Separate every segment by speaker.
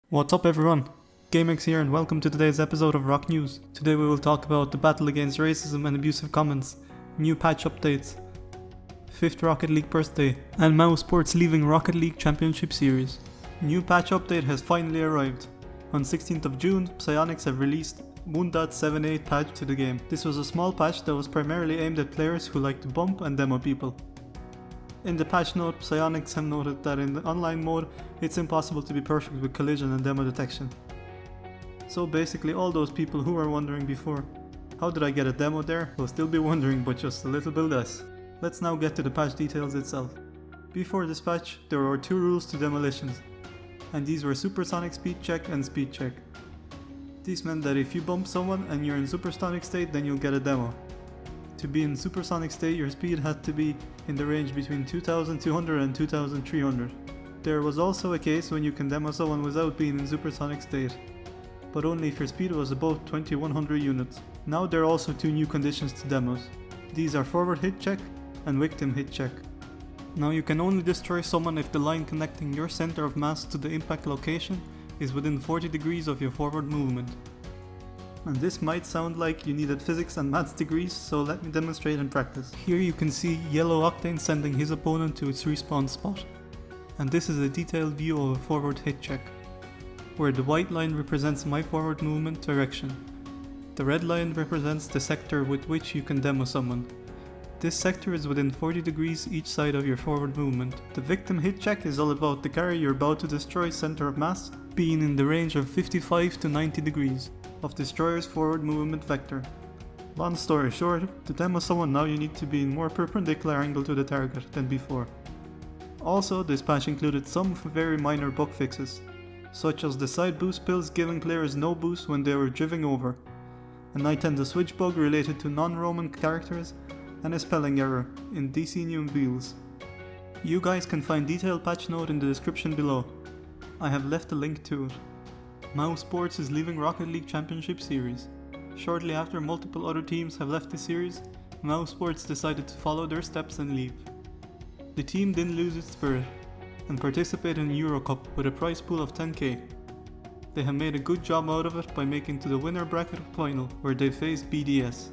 Speaker 1: What's up everyone? GameX here and welcome to today's episode of Rock News. Today we will talk about the battle against racism and abusive comments, new patch updates, 5th Rocket League birthday, and mousesports leaving Rocket League Championship Series. New patch update has finally arrived. On 16th of June, Psyonix have released 1.78 patch to the game. This was a small patch that was primarily aimed at players who like to bump and demo people. In the patch note, Psyonix have noted that in the online mode, it's impossible to be perfect with collision and demo detection. So basically all those people who were wondering before, how did I get a demo there, will still be wondering, but just a little bit less. Let's now get to the patch details itself. Before this patch, there were 2 rules to demolitions, and these were supersonic speed check and speed check. These meant that if you bump someone and you're in supersonic state, then you'll get a demo. To be in supersonic state, your speed had to be in the range between 2200 and 2300. There was also a case when you can demo someone without being in supersonic state, but only if your speed was above 2100 units. Now there are also 2 new conditions to demos. These are forward hit check and victim hit check. Now you can only destroy someone if the line connecting your center of mass to the impact location is within 40 degrees of your forward movement. And this might sound like you needed physics and maths degrees, so let me demonstrate in practice. Here you can see Yellow Octane sending his opponent to its respawn spot. And this is a detailed view of a forward hit check, where the white line represents my forward movement direction. The red line represents the sector with which you can demo someone. This sector is within 40 degrees each side of your forward movement. The victim hit check is all about the carry you're about to destroy center of mass being in the range of 55 to 90 degrees of destroyer's forward movement vector. Long story short, to demo someone now you need to be in more perpendicular angle to the target than before. Also, this patch included some very minor bug fixes, such as the side boost pills giving players no boost when they were driven over, a night and the switch bug related to non-Roman characters, and a spelling error in DC New Wheels. You guys can find detailed patch note in the description below. I have left a link to it. mousesports is leaving Rocket League Championship Series. Shortly after multiple other teams have left the series, mousesports decided to follow their steps and leave. The team didn't lose its spirit and participated in Euro Cup with a prize pool of 10k. They have made a good job out of it by making to the winner bracket final where they faced BDS.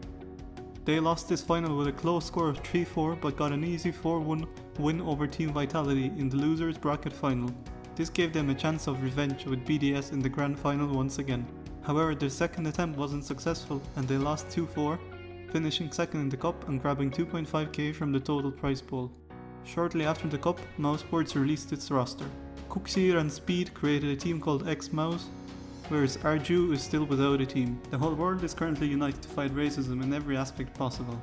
Speaker 1: They lost this final with a close score of 3-4 but got an easy 4-1 win over Team Vitality in the losers bracket final. This gave them a chance of revenge with BDS in the grand final once again. However, their second attempt wasn't successful and they lost 2-4, finishing second in the cup and grabbing 2.5k from the total prize pool. Shortly after the cup, mousesports released its roster. Cooksier and Speed created a team called X-Mouse, whereas Arju is still without a team. The whole world is currently united to fight racism in every aspect possible.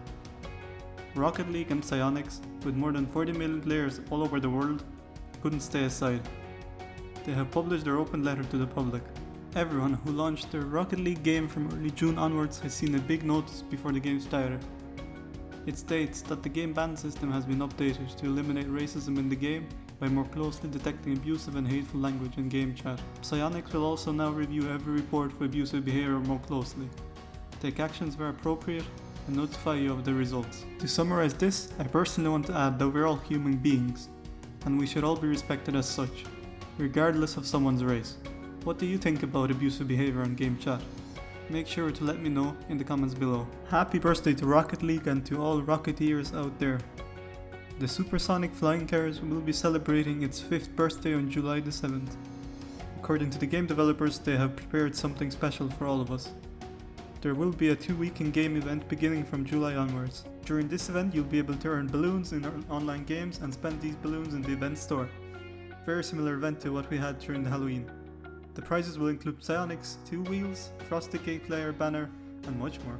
Speaker 1: Rocket League and Psyonix, with more than 40 million players all over the world, couldn't stay aside. They have published their open letter to the public. Everyone who launched their Rocket League game from early June onwards has seen a big notice before the game started. It states that the game ban system has been updated to eliminate racism in the game by more closely detecting abusive and hateful language in game chat. Psyonix will also now review every report for abusive behavior more closely, take actions where appropriate, and notify you of the results. To summarize this, I personally want to add that we're all human beings, and we should all be respected as such, regardless of someone's race. What do you think about abusive behavior on game chat? Make sure to let me know in the comments below. Happy birthday to Rocket League and to all Rocketeers out there. The Supersonic Flying Cars will be celebrating its 5th birthday on July the 7th. According to the game developers, they have prepared something special for all of us. There will be a 2-week in-game event beginning from July onwards. During this event, you'll be able to earn balloons in online games and spend these balloons in the event store. Very similar event to what we had during the Halloween. The prizes will include Psyonix 2 wheels, Frosty Cake Player banner, and much more.